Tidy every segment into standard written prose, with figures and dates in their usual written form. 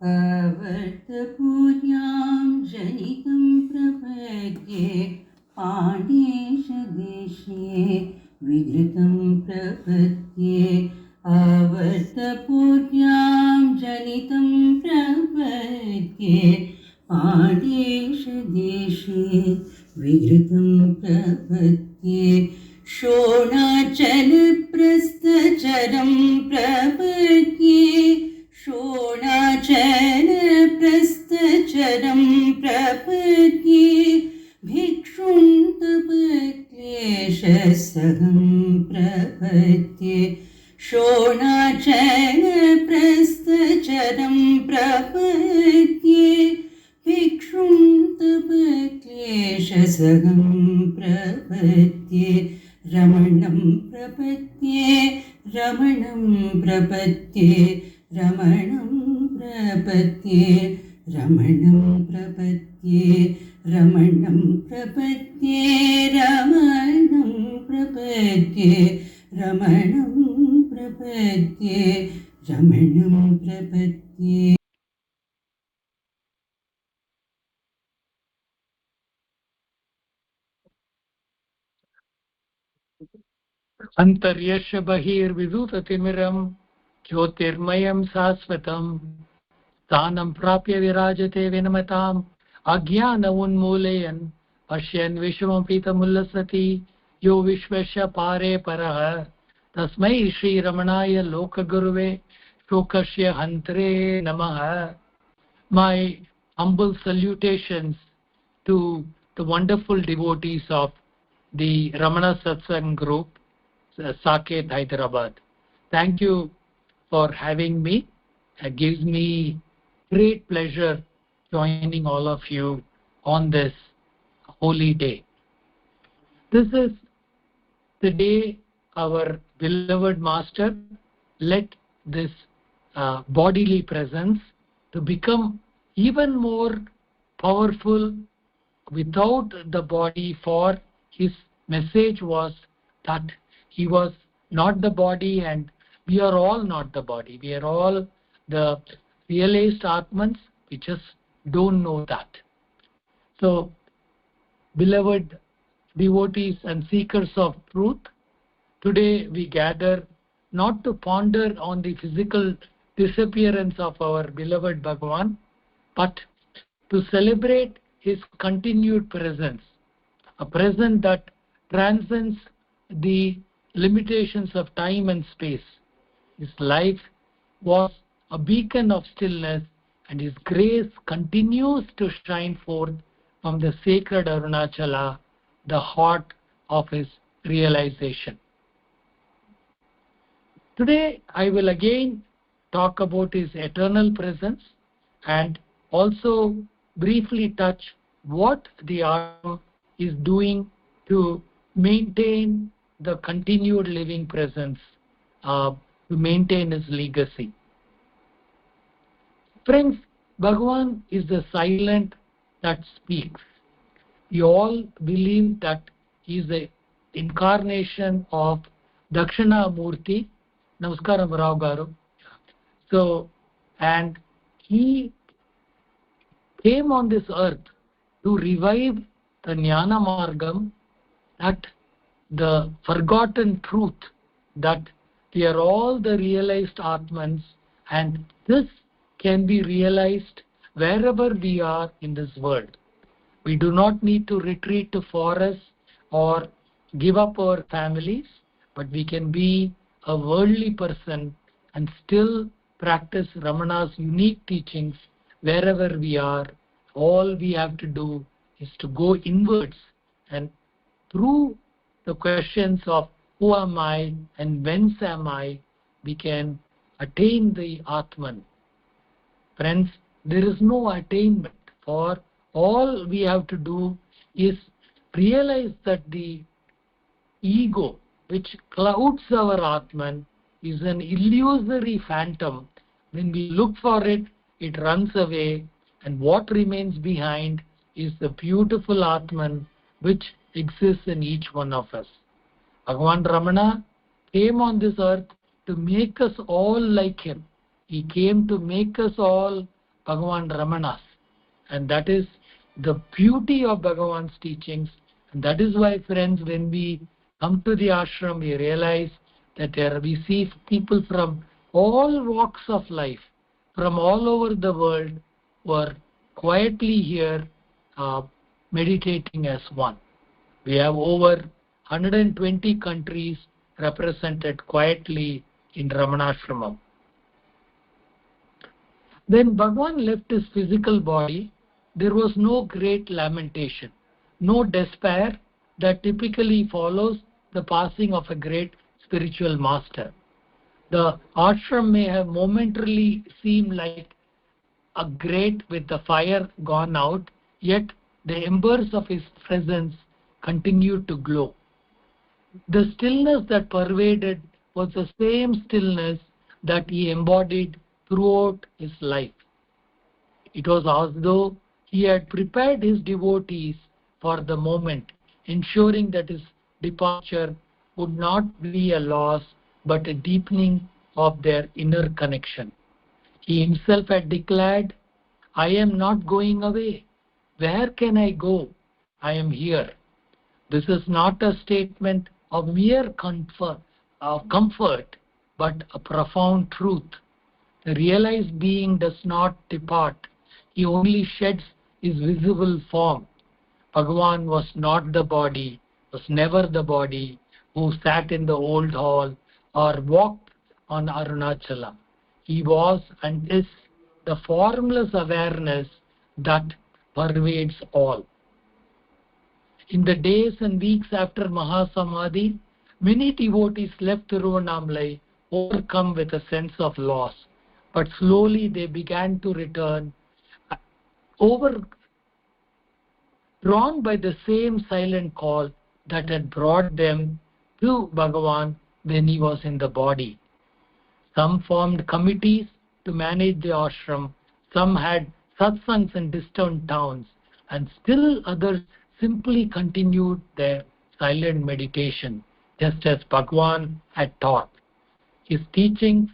अवर्तपूर्यां जनितं प्रपद्ये पाण्डेशदेशे विधृतं प्रपद्ये अवर्तपूर्यां जनितं प्रपद्ये पाण्डेशदेशे विधृतं प्रपद्ये शोणाचलप्रस्थचरं प्रपद्ये शोणाचलप्रस्थचरं प्रपद्ये भिक्षुन्तपक्लेशसहं प्रपद्ये शोणाचलप्रस्थचरं प्रपद्ये भिक्षुन्तपक्लेशसहं प्रपद्ये रमणं प्रपद्ये रमणं प्रपद्ये रमणं प्रपद्ये रमणं प्रपद्ये रमणं प्रपद्ये रमणं प्रपद्ये रमणं प्रपद्ये रमणं प्रपद्ये अंतर्यश बहिर्विदुततिमिरं ज्योतिर्मयं शाश्वतं स्थानं प्राप्य विराजते विनमताम् अज्ञान उन्मूलयन् पश्यन् विश्वमपीतमुल्लसति यो विश्वस्य पारे परः तस्मै श्रीरमणाय लोकगुरुवे शोकस्य हन्त्रे नमः. My humble salutations to the wonderful devotees of the Ramana Satsang group, Saket, Hyderabad. Thank you for having me. It gives me great pleasure joining all of you on this holy day. This is the day our beloved Master let this bodily presence to become even more powerful without the body, for his message was that he was not the body and we are all not the body. We are all the realized Atmans, we just don't know that. So, beloved devotees and seekers of truth, today we gather not to ponder on the physical disappearance of our beloved Bhagavan, but to celebrate his continued presence, a presence that transcends the limitations of time and space. His life was a beacon of stillness, and his grace continues to shine forth from the sacred Arunachala, the heart of his realization. Today I will again talk about his eternal presence and also briefly touch what the Atma is doing to maintain the continued living presence, to maintain his legacy. Friends, Bhagavan is the silent that speaks. We all believe that he is the incarnation of Dakshinamurti. Namaskaram, Rao Garu. So, and he came on this earth to revive the Jnana Margam, that the forgotten truth that we are all the realized Atmans, and this can be realized wherever we are in this world. We do not need to retreat to forests or give up our families, but we can be a worldly person and still practice Ramana's unique teachings wherever we are. All we have to do is to go inwards, and through the questions of who am I and whence am I, we can attain the Atman. Friends, there is no attainment, for all we have to do is realize that the ego which clouds our Atman is an illusory phantom. When we look for it, it runs away, and what remains behind is the beautiful Atman which exists in each one of us. Bhagawan Ramana came on this earth to make us all like him. He came to make us all Bhagawan Ramanas. And that is the beauty of Bhagavan's teachings. And that is why, friends, when we come to the ashram, we realize that we see people from all walks of life, from all over the world, who are quietly here meditating as one. We have over 120 countries represented quietly in Ramanashramam. When Bhagavan left his physical body, there was no great lamentation, no despair that typically follows the passing of a great spiritual master. The ashram may have momentarily seemed like a grate with the fire gone out, yet the embers of his presence continued to glow. The stillness that pervaded was the same stillness that he embodied throughout his life. It was as though he had prepared his devotees for the moment, ensuring that his departure would not be a loss but a deepening of their inner connection. He himself had declared, "I am not going away. Where can I go? I am here." This is not a statement of mere comfort, but a profound truth. The realized being does not depart. He only sheds his visible form. Bhagavan was not the body, was never the body who sat in the old hall or walked on Arunachalam. He was and is the formless awareness that pervades all. In the days and weeks after Mahasamadhi, many devotees left Tiruvannamalai overcome with a sense of loss. But slowly they began to return, overdrawn by the same silent call that had brought them to Bhagavan when he was in the body. Some formed committees to manage the ashram, some had satsangs in distant towns, and still others simply continued their silent meditation, just as Bhagavan had taught. His teachings,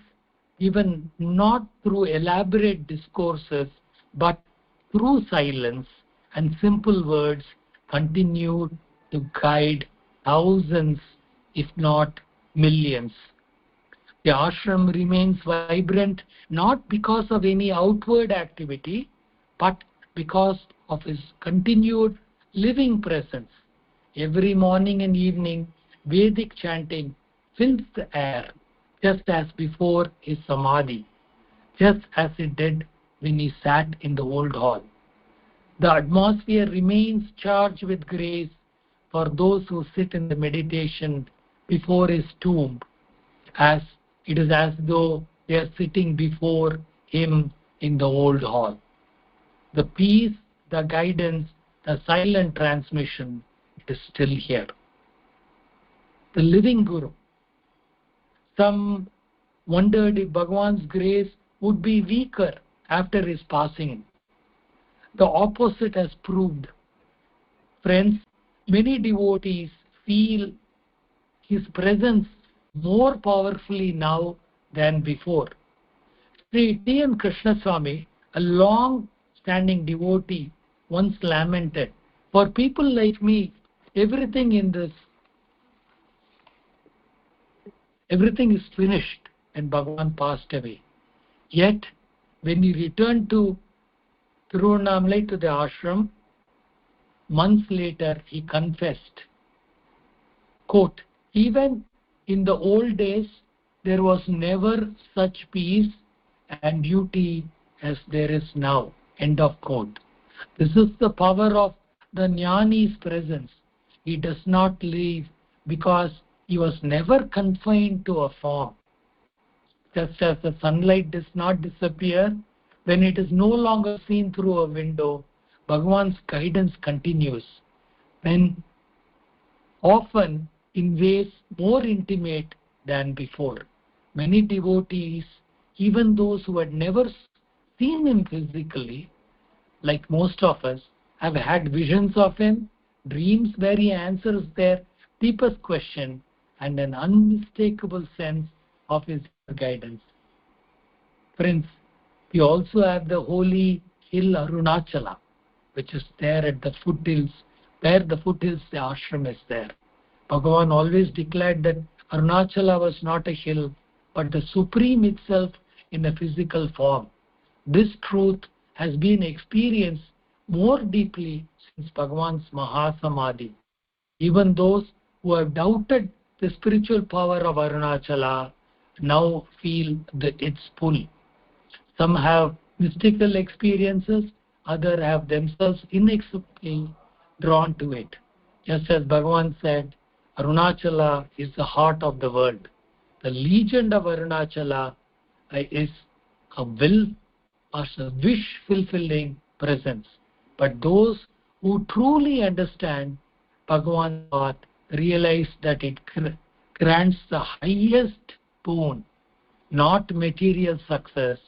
even not through elaborate discourses, but through silence and simple words, continued to guide thousands, if not millions. The ashram remains vibrant not because of any outward activity, but because of his continued living presence. Every morning and evening, Vedic chanting fills the air, just as before his samadhi, just as it did when he sat in the old hall. The atmosphere remains charged with grace for those who sit in the meditation before his tomb, as it is as though they are sitting before him in the old hall. The peace, the guidance, the silent transmission is still here. The living Guru. Some wondered if Bhagavan's grace would be weaker after his passing. The opposite has proved. Friends, many devotees feel his presence more powerfully now than before. Sri T.N. Krishnaswamy, a long-standing devotee, once lamented, "For people like me, everything is finished," and Bhagavan passed away. Yet, when he returned to Tiruvannamalai, to the ashram, months later he confessed, quote, "Even in the old days, there was never such peace and beauty as there is now." End of quote. This is the power of the Jnani's presence. He does not leave because he was never confined to a form. Just as the sunlight does not disappear when it is no longer seen through a window, Bhagavan's guidance continues, when often in ways more intimate than before. Many devotees, even those who had never seen him physically, like most of us, have had visions of him, dreams where he answers their deepest question, and an unmistakable sense of his guidance. Friends, We also have the holy hill Arunachala, which is there at the foothills. Where the foothills, the ashram is there. Bhagavan always declared that Arunachala was not a hill, but the Supreme itself in a physical form. This truth has been experienced more deeply since Bhagavan's Mahasamadhi. Even those who have doubted the spiritual power of Arunachala now feel its pull. Some have mystical experiences, others have themselves inexplicably drawn to it. Just as Bhagavan said, Arunachala is the heart of the world. The legend of Arunachala is a will or a wish-fulfilling presence. But those who truly understand Bhagavan's path realize that it grants the highest boon, not material success,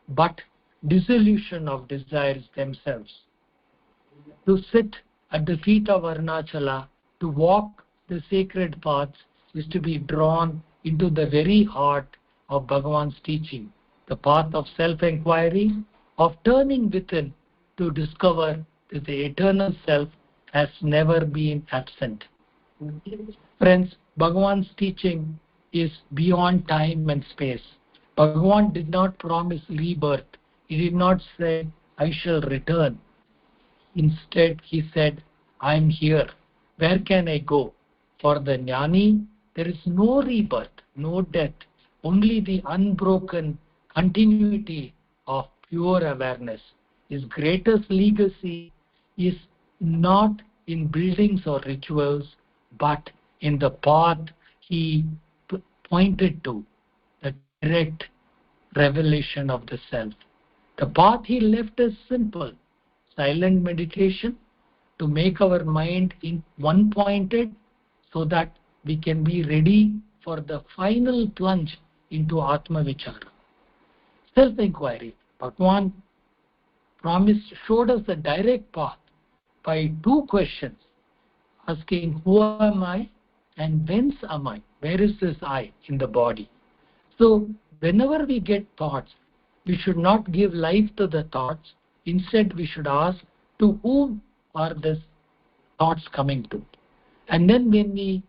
but dissolution of desires themselves. To sit at the feet of Arunachala, to walk the sacred paths, is to be drawn into the very heart of Bhagavan's teaching, the path of self-inquiry, of turning within to discover that the eternal self has never been absent. Friends, Bhagavan's teaching is beyond time and space. Bhagavan did not promise rebirth. He did not say, I shall return. Instead, he said, I am here. Where can I go? For the jnani, there is no rebirth, no death, only the unbroken continuity of pure awareness. His greatest legacy is not in buildings or rituals, but in the path he pointed to, the direct revelation of the self. The path he left is simple: silent meditation, to make our mind one-pointed so that we can be ready for the final plunge into Atma Vichara. Self-inquiry. Bhagavan showed us the direct path by two questions, asking, who am I and whence am I? Where is this I in the body? So whenever we get thoughts, we should not give life to the thoughts. Instead, we should ask, to whom are these thoughts coming to? And then when we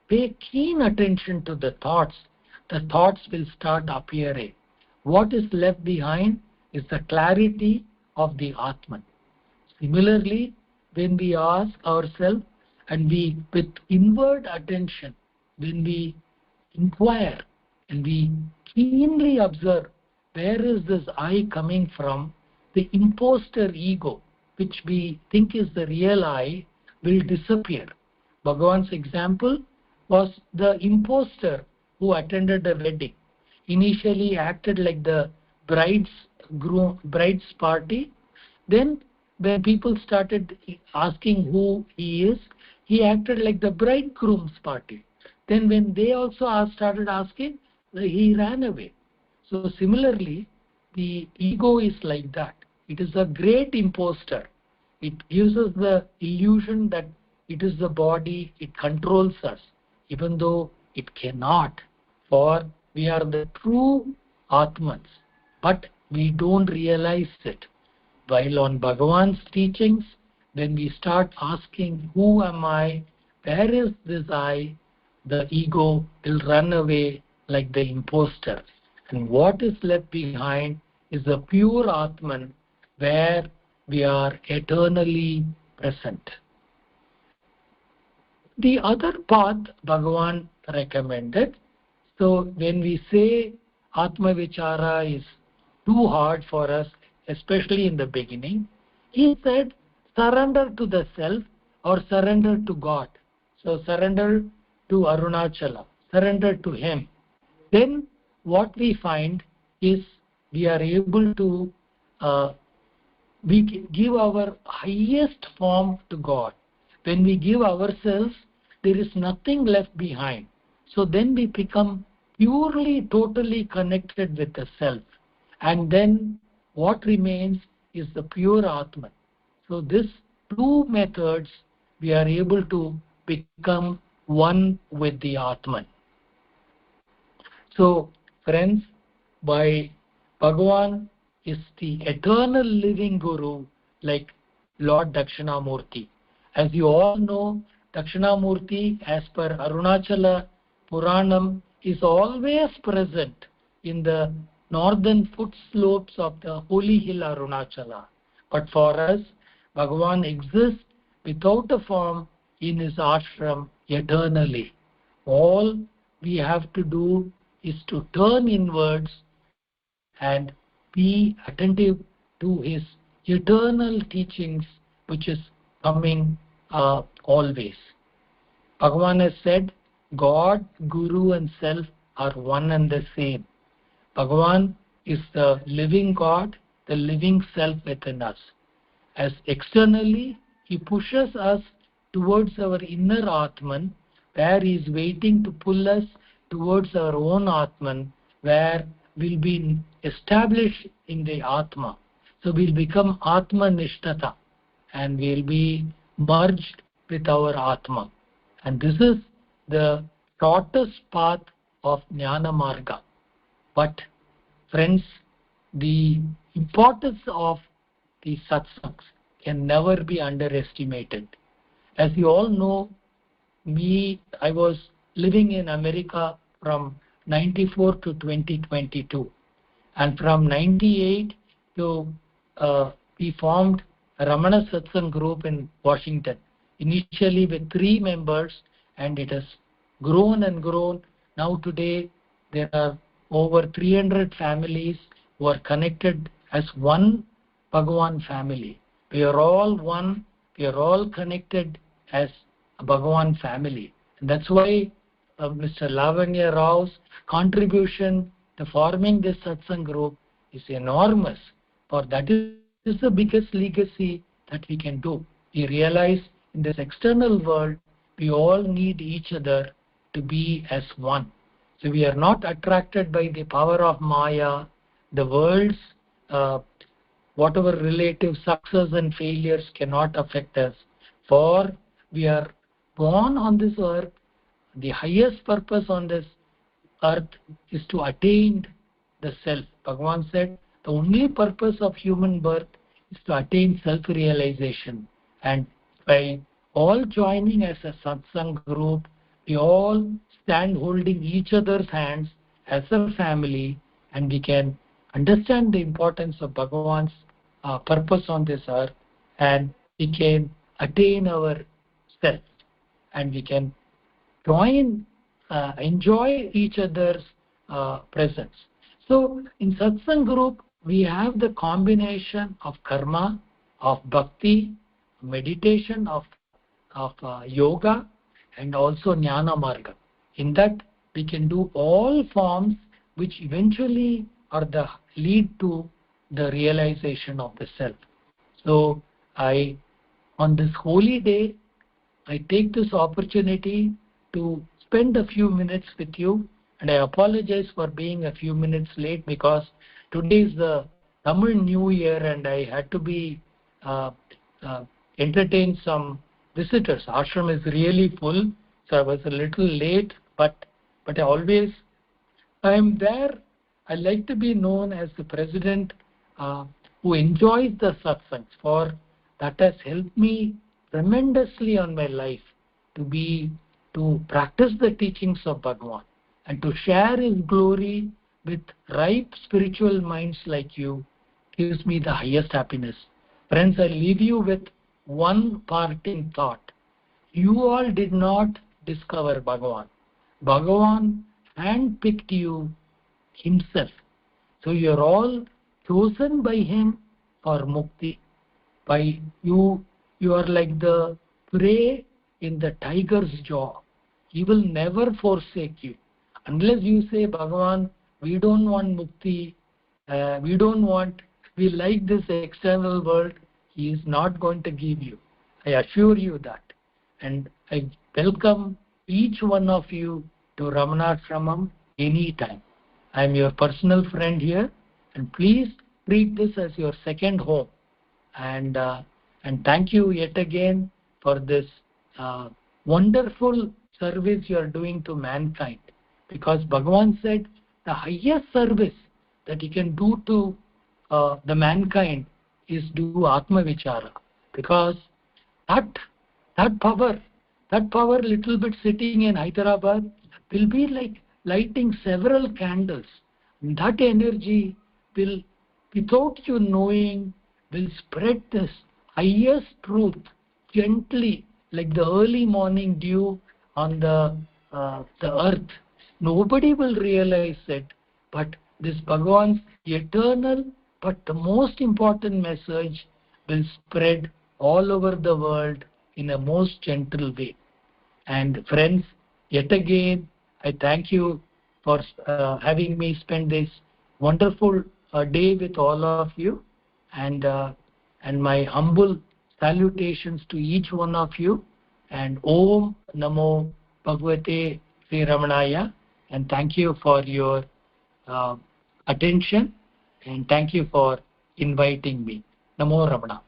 pay keen attention to the thoughts will start appearing. What is left behind is the clarity of the Atman. Similarly, when we ask ourselves and we, with inward attention, when we inquire and we keenly observe where is this I coming from, the imposter ego, which we think is the real I, will disappear. Bhagavan's example was the imposter who attended a wedding. Initially acted like the bride's party. Then when people started asking who he is, he acted like the bridegroom's party. Then when they also started asking, he ran away. So similarly, the ego is like that. It is a great imposter. It gives us the illusion that it is the body, it controls us, even though it cannot. For we are the true Atmans, but we don't realize it. While on Bhagavan's teachings, when we start asking, who am I, where is this I, the ego will run away like the imposter. And what is left behind is the pure Atman, where we are eternally present. The other path Bhagavan recommended. So when we say Atma Vichara is too hard for us, especially in the beginning, he said surrender to the self or surrender to God. So surrender to Arunachala, surrender to him. Then what we find is we are able to we give our highest form to God. When we give ourselves, there is nothing left behind. So then we become purely, totally connected with the self. And then what remains is the pure Atman. So these two methods, we are able to become one with the Atman. So friends, by Bhagavan is the eternal living Guru, like Lord Dakshinamurti. As you all know, Dakshinamurti, as per Arunachala Puranam, is always present in the northern foot slopes of the holy hill Arunachala. But for us, Bhagavan exists without a form in his ashram eternally. All we have to do is to turn inwards and be attentive to his eternal teachings, which is coming always. Bhagavan has said, God, Guru and Self are one and the same. Bhagavan is the living God, the living Self within us. As externally, he pushes us towards our inner Atman, where he is waiting to pull us towards our own Atman, where we'll be established in the Atma. So we'll become Atma Nishtata, and we'll be merged with our Atma. And this is the shortest path of Jnana Marga. But friends, the importance of the satsangs can never be underestimated. As you all know, I was living in America from 94 to 2022, and from 98 to we formed a Ramana Satsang group in Washington, initially with 3 members, and it has grown and grown. Now today there are over 300 families who are connected as one Bhagavan family. We are all one, we are all connected as a Bhagavan family. And that's why Mr. Lavanya Rao's contribution to forming this satsang group is enormous, for that is the biggest legacy that we can do. We realize in this external world, we all need each other to be as one. So we are not attracted by the power of Maya, the world's whatever relative success and failures cannot affect us, for we are born on this earth. The highest purpose on this earth is to attain the self. Bhagavan said the only purpose of human birth is to attain self-realization. And by all joining as a satsang group, we all stand holding each other's hands as a family, and we can understand the importance of Bhagavan's purpose on this earth, and we can attain our self, and we can enjoy each other's presence. So in satsang group, we have the combination of karma, of bhakti, meditation, of yoga, and also jnana marga. In that, we can do all forms which eventually are the lead to the realization of the self. So on this holy day, I take this opportunity to spend a few minutes with you, and I apologize for being a few minutes late because today is the Tamil New Year and I had to be entertain some visitors. Ashram is really full, so I was a little late, but I am there. I like to be known as the president who enjoys the satsangs, for that has helped me tremendously on my life to practice the teachings of Bhagavan and to share his glory with ripe spiritual minds like you gives me the highest happiness. Friends, I leave you with one parting thought. You all did not discover Bhagavan. Bhagavan handpicked you himself. So you are all chosen by him for mukti. By you are like the prey in the tiger's jaw. He will never forsake you. Unless you say, Bhagavan, we don't want mukti, we like this external world, he is not going to give you. I assure you that. And I welcome each one of you to Ramanasramam anytime. I am your personal friend here, and please treat this as your second home. And thank you yet again for this wonderful service you are doing to mankind. Because Bhagavan said the highest service that he can do to the mankind is do Atma Vichara. Because that power little bit sitting in Hyderabad will be like lighting several candles. That energy will, without you knowing, will spread this highest truth gently, like the early morning dew on the earth. Nobody will realize it, but this Bhagavan's eternal but the most important message will spread all over the world in a most gentle way. And friends, yet again, I thank you for having me spend this wonderful day with all of you, and my humble salutations to each one of you. And Om Namo Bhagawate Sri Ramanaya. And thank you for your attention, and thank you for inviting me. Namo Ramana.